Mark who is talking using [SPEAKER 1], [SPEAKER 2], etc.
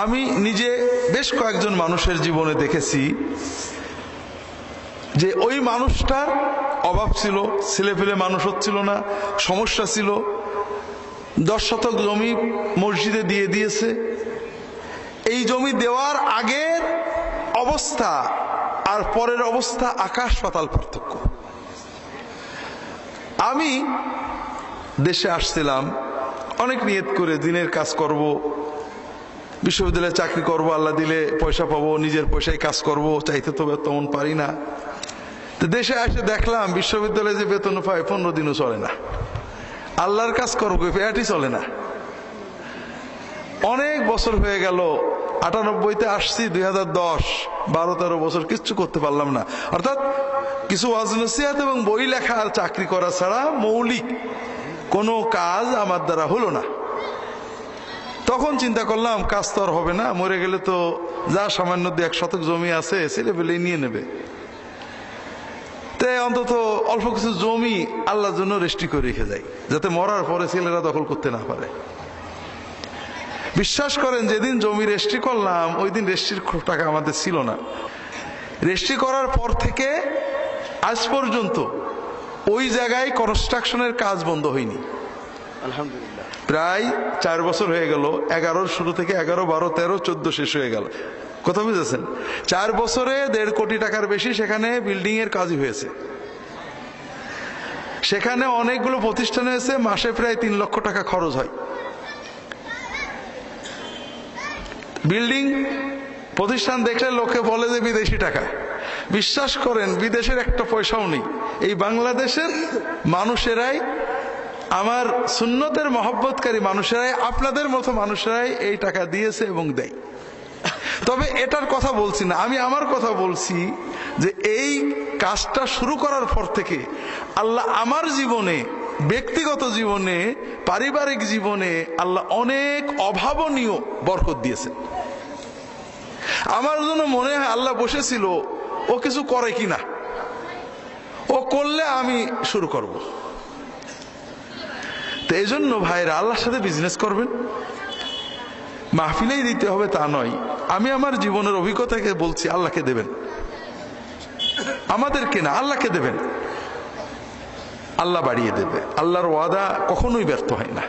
[SPEAKER 1] আমি নিজে বেশ কয়েকজন মানুষের জীবনে দেখেছি যে ওই মানুষটার অভাব ছিল, ছেলেপেলে মানুষ হচ্ছিল না, সমস্যা ছিল, 10 শতক জমি মসজিদে দিয়ে দিয়েছে। এই জমি দেওয়ার আগের অবস্থা আর পরের অবস্থা আকাশ পাতাল পার্থক্য। আমি দেশে আসছিলাম অনেক নিয়ত করে, দিনের কাজ করব, বিশ্ববিদ্যালয়ে চাকরি করব, আল্লাহ দিলে পয়সা পাবো, নিজের পয়সায় কাজ করব, চাইতে তো তেমন পারি না। তো দেশে এসে দেখলাম বিশ্ববিদ্যালয়ে যে বেতন পায় 15 দিনও চলে না, আল্লাহর কাজ করবো পেটই চলে না। অনেক বছর হয়ে গেল, 98-তে আসছি, 2010, 12-13 বছর কিচ্ছু করতে পারলাম না। অর্থাৎ কিছু ওয়াজ নসিহত এবং বই লেখা আর চাকরি করা ছাড়া মৌলিক কোনো কাজ আমার দ্বারা হলো না। তখন চিন্তা করলাম কাজ তো আর হবে না, মরে গেলে তো যা সামান্য 1 শতক জমি আছে ছেলে পেলে নিয়ে নেবে, তাই অন্তত অল্প কিছু জমি আল্লাহর জন্য রেজিস্ট্রি করে রেখে যাই, যাতে মরার পরে ছেলেরা দখল করতে না পারে। বিশ্বাস করেন, যেদিন জমি রেজিস্ট্রি করলাম ওই দিন রেজিস্ট্রির টাকা আমাদের ছিল না। রেজিস্ট্রি করার পর থেকে আজ পর্যন্ত ওই জায়গায় কনস্ট্রাকশনের কাজ বন্ধ হয়নি।
[SPEAKER 2] আলহামদুলিল্লাহ।
[SPEAKER 1] প্রায় 4 বছর হয়ে গেল, 11-র শুরু থেকে 11, 12, 13, 14 শেষ হয়ে গেল। কথা বুঝেছেন? 4 বছরে 1.5 কোটি টাকার বেশি সেখানে বিল্ডিং এর কাজই হয়েছে। সেখানে অনেকগুলো প্রতিষ্ঠান হয়েছে, মাসে প্রায় 3 লক্ষ টাকা খরচ হয়। বিল্ডিং প্রতিষ্ঠান দেখলে লোকে বলে যে বিদেশি টাকা। বিশ্বাস করেন, বিদেশের একটা পয়সাও নেই। এই বাংলাদেশের মানুষেরাই, আমার সুন্নতের মহব্বতকারী মানুষেরাই, আপনাদের মতো মানুষেরাই এই টাকা দিয়েছে এবং দেয়। তবে এটার কথা বলছি না, আমি আমার কথা বলছি যে এই কাজটা শুরু করার পর থেকে আল্লাহ আমার জীবনে, ব্যক্তিগত জীবনে, পারিবারিক জীবনে আল্লাহ অনেক অভাবনীয় বরকত দিয়েছেন। আমার জন্য মনে হয় আল্লাহ বসেছিল ও কিছু করে কিনা, ও করলে আমি শুরু করব। তো এই জন্য ভাইরা, আল্লাহর সাথে বিজনেস করবেন, মাহফিলেই দিতে হবে তা নয়। আমি আমার জীবনের অভিজ্ঞতাকে বলছি, আল্লাহকে দেবেন, আমাদেরকে না, আল্লাহকে দেবেন, আল্লাহ বাড়িয়ে দেবে। আল্লাহর ওয়াদা কখনোই ব্যর্থ হয় না।